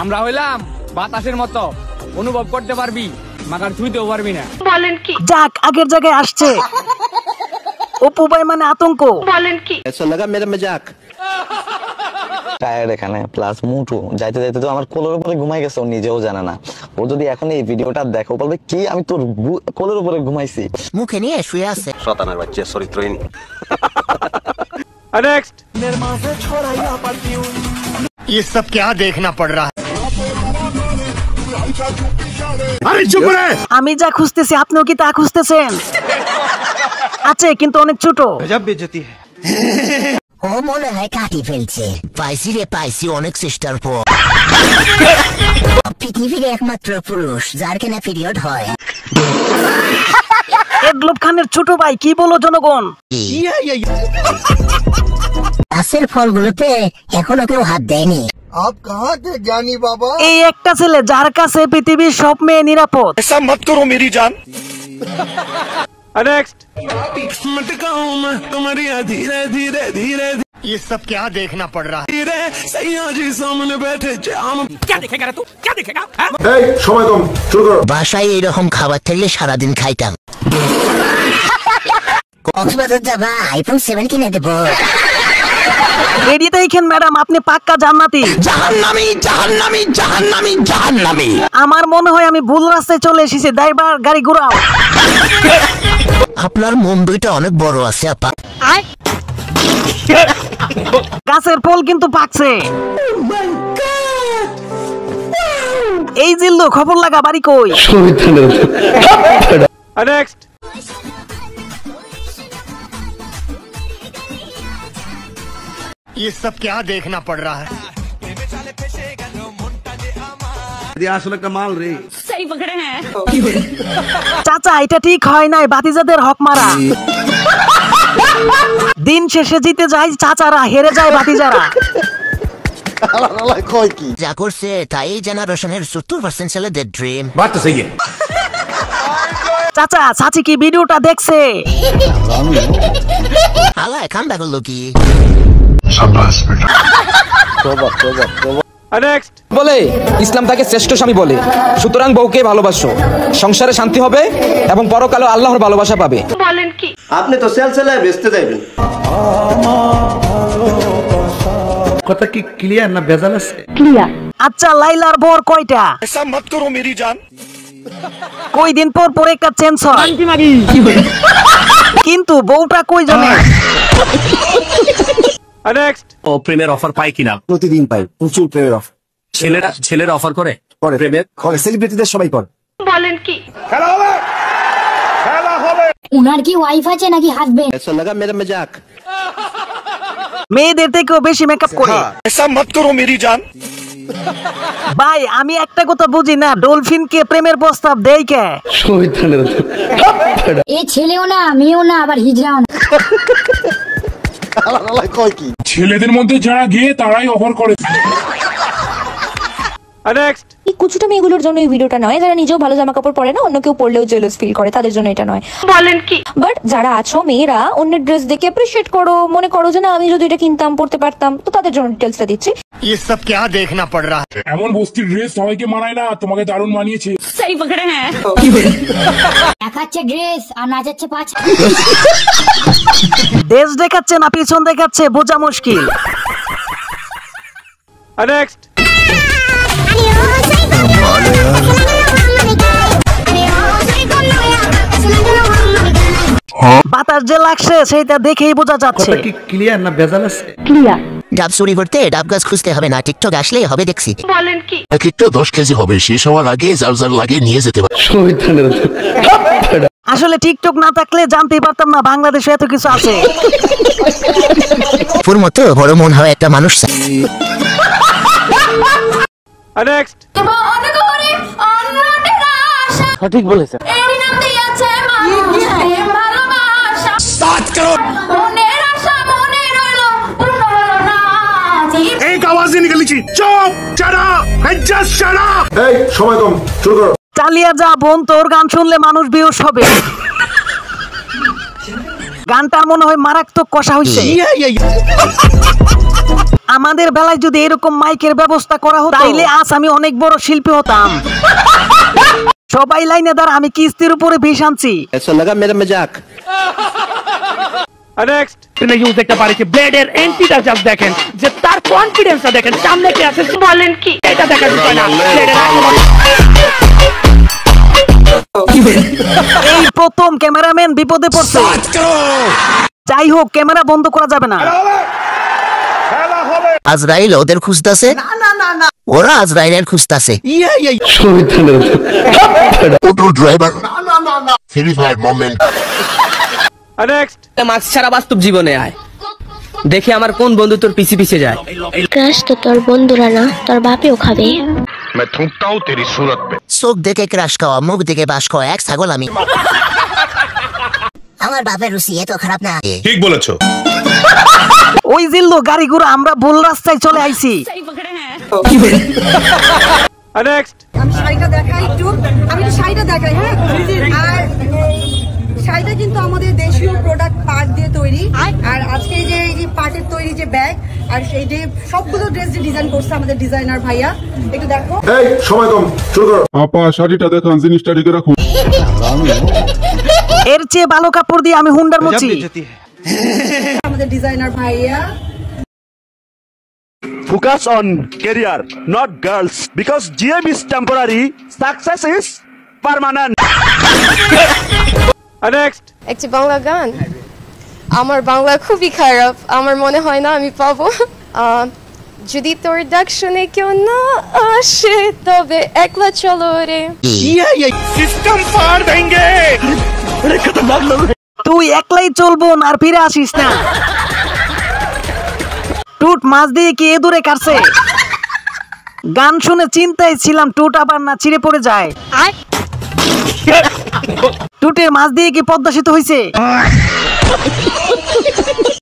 আমরা হইলাম বাতাসের মতো, অনুভব করতে পারবি মাগার ছুঁইতেও পারবি না। বলেন কি? যাক আগের জায়গায় আসছে। অপু ভাই মানে আতঙ্ক। বলেন কি? ऐसा लगा मेरा मजाक। টায়ার্ড এখানে প্লাস মুটু যাইতে যাইতে তো আমার কোলের উপরে ঘুমাই গেছে, ও নিজেও জানে না। ও যদি এখন এই ভিডিওটা দেখো বলবে কি আমি তোর কোলের উপরে ঘুমাইছি, মুখে নিয়ে শুয়ে আছে। শয়তানের বাচ্চা চরিত্রহীন। নেক্সট। ये सब क्या देखना पड़ रहा है? अरे चुप रहे। আমি যা খুঁজতেছি আপনিও কি তা খুঁজতেছেন? আছে কিন্তু অনেক ছোট। गजब बेइज्जती है। ও মনে হয় কাটি ফেলছে। পাইছি রে পাইছি অনেক চেষ্টার পর। পৃথিবীর একমাত্র পুরুষ যার কিনা পিরিয়ড হয়। এগলোব খানের ছোট ভাই কি বলো জনগণ? গাছের ফলগুলোতে এখনো কেউ হাত দেয়নি। आप कहाँ थे ज्ञानी बाबा? এই একটা ছেলে যার কাছে পৃথিবীর সব মেয়ে নিরাপদ। ऐसा मत करो मेरी जान। नेक्स्ट। तुम्हारी धीरे धीरे धीरे ये सब क्या देखना पड़ रहा है? सैया जी सामने बैठे क्या देखेगा रे तू? क्या देखेगा? समय कम शुरू करो। বাসায় এরকম খাবার থাকলে সারাদিন খাইতাম। কক্সবাজার যাবা আইফোন 7 কিনে দেব। রেডি দেখেন ম্যাডাম আপনি পাক্কা জান্নাতি। জাহান্নামী জাহান্নামী জাহান্নামী জাহান্নামী। আমার মনে হয় আমি ভুল রাস্তায় চলে এসেছি, ড্রাইভার গাড়ি ঘুরাও। আপনার মন দুইটা অনেক বড় আছে আপা। গাছের ফল কিন্তু পাকছে। এই জিল্লু খবর লাগা বাড়ি কই? नेक्स्ट। ये सब क्या देखना पड़ रहा है? सही पकड़े हैं। চাচা এটা ঠিক হয় নাই, বাতিজাদের হক মারা। দিন শেষে জিতে যায় চাচারা, হেরে যায় বাতিজারা। যা করছে তাই জেনারেশনের 70% ছেলেদের ড্রিম। बात तो सही है। চাচা চাচি কি ভিডিওটা দেখছে? আলা কামটা করলো কি? शाबाश बेटा। नेक्स्ट। বলে ইসলাম তাকে শ্রেষ্ঠ স্বামী বলে, সুতরাং বউকে ভালোবাসো, সংসারে শান্তি হবে এবং পরকালে আল্লাহর ভালোবাসা পাবে। বলেন কি? आपने तो सेल सेल बेचते जाइबेन। কথা কি ক্লিয়ার না ভেজাল আছে? क्लियर। আচ্ছা লাইলার বর কয়টা? ऐसा मत करो मेरी जान। কই দিন পর পর একটা চেঞ্জ হয়, কিন্তু বউটা কই জানে? नेक्स्ट। ও প্রেমের অফার পায় কিনা? প্রতিদিন পাই প্রচুর প্রেমের অফার। ছেলেরা অফার করে প্রেমের, সেলিব্রিটিদের সবাই করে। বলেন কি? উনার কি ওয়াইফ আছে নাকি হাজবেন্ড? ऐसा लगा मेरा मजाक। মেয়েদের থেকেও বেশি মেকআপ করে। ऐसा मत करो मेरी जान। ভাই আমি একটা কথা বুঝি না, ডলফিনকে প্রেমের প্রস্তাব দেয় কে? এ ছেলেও না মেয়েও না আবার হিজড়াও না। ছেলেদের মধ্যে যারা গিয়ে তারাই অফার করে। नेक्स्ट। এই কুচুটা মেয়েগুলোর জন্য এই ভিডিওটা নয়, যারা নিজেও ভালো জামা কাপড় পরে না, অন্য কেউ পরলেও জেলাস ফিল করে, তাদের জন্য এটা নয়। বলেন কি? বাট যারা আছো মেয়েরা অন্যের ড্রেস দেখে অ্যাপ্রিশিয়েট করো, মনে করো যে না আমি যদি এটা কিনতাম পড়তে পারতাম, তো তাদের জন্য ডিটেলসটা দিচ্ছি। ये सब क्या देखना पड़ रहा है? এমন বস্তির ড্রেস সবাইকে মানায় না, তোমাকে দারুণ মানিয়েছে। सही पकड़े हैं। দেখাচ্ছে ড্রেস আর নাচাচ্ছে পাছা। দেশ দেখাচ্ছে না পিছন দেখাচ্ছে বোঝা মুশকিল। नेक्स्ट। বাতাস যে লাগছে সেটা দেখেই বোঝা যাচ্ছে। কথা কি ক্লিয়ার না ভেজাল আছে? क्लियर। ডাব চুরি করতে ডাব গাছ খুঁজতে হবে না, টিকটক আসলেই হবে দেখছি। বলেন কি? এক একটা 10 কেজি হবে, শেষ হওয়ার আগে যার যার লাগে নিয়ে যেতে পারে। আসলে টিকটক না থাকলে জানতেই পারতাম না বাংলাদেশে এত কিছু আছে। পুর মতো বড় মন হয় একটা মানুষ। नेक्स्ट। সঠিক বলেছে। एक आवाज नहीं निकली थी। चुप shut up just shut up. समय कम शुरू करो। চালিয়ে যা বোন, তোর গান শুনলে মানুষ বেহুশ হবে। গানটা মনে হয় মারাত্মক কষা হইছে। আমাদের বেলায় যদি এরকম মাইকের ব্যবস্থা করা হতো তাইলে আজ আমি অনেক বড় শিল্পী হতাম। সবাই লাইনে দাঁড়া, আমি কিস্তির উপরে বিষ আনছি। ऐसा लगा मेरा मजाक। নেক্সট ইউজ দেখতে পারি যে ব্লেডের এন্টিটা জাস্ট দেখেন, যে তার কনফিডেন্সটা দেখেন, সামনে কি আছে বলেন কি? এটা দেখা যায় না। এই প্রথম ক্যামেরাম্যান বিপদে পড়ছে। যাই হোক, ক্যামেরা বন্ধ করা যাবে না। আজরাইল ওদের খুঁজতাছে, ওরা আজরাইলের খুঁজতাছে। Auto driver Free Fire moment. Next মাছ ছাড়া বাস্তব জীবনে আয়, দেখি আমার কোন বন্ধু তোর পিছে পিছে যায়। ক্রাশ তো তোর বন্ধুরা না, তোর বাপেও খাবে। मैं थूकता हूँ तेरी सूरत पे। চোখ দেখে ক্রাশ খাওয়া, মুখ দেখে বাস খাওয়া, এক ছাগল আমি। আমার বাপের রুচি এত খারাপ না। ठीक बोलेছো। ওই জিল্লু গাড়ি ঘোড়া, আমরা ভুল রাস্তায় চলে আইছি। सही पकड़े हैं। নেক্সট আমি শাড়িটা দেখাই একটু, আমি একটু শাড়িটা দেখাই। হ্যাঁ, আর শাড়িটা কিন্তু আমাদের দেশীয় প্রোডাক্ট পাট দিয়ে তৈরি। আর আজকে এই যে পাটের তৈরি যে ব্যাগ আর সেই যে সবগুলো ড্রেস যে ডিজাইন করছে আমাদের ডিজাইনার ভাইয়া, একটু দেখো। এই সময় কম, শুরু করো। আপা শাড়িটা দেখান, জিনিসটা ঢেকে রাখুন। এর চেয়ে ভালো কাপড় দিয়ে আমি হুন্ডার মুছি। আমাদের ডিজাইনার ভাইয়া। Focus on career, not girls, because GM is temporary, success is permanent. Next একটি বাংলা গান, আমার বাংলা খুবই খারাপ, আমার মনে হয় না আমি পাবো। যদি তোর ডাক শুনে কেউ না আসে তবে একলা চলো রে। System फाड़ देंगे। अरे खतरनाक लोग। তুই একলাই চলবো না, আর ফিরে আসিস না। টুট মাছ দিয়ে কি এ দূরে কাটছে? গান শুনে চিন্তায় ছিলাম টুট আবার না ছিঁড়ে পড়ে যায়। টুটের মাছ দিয়ে কি পদ্মা সেতু হয়েছে?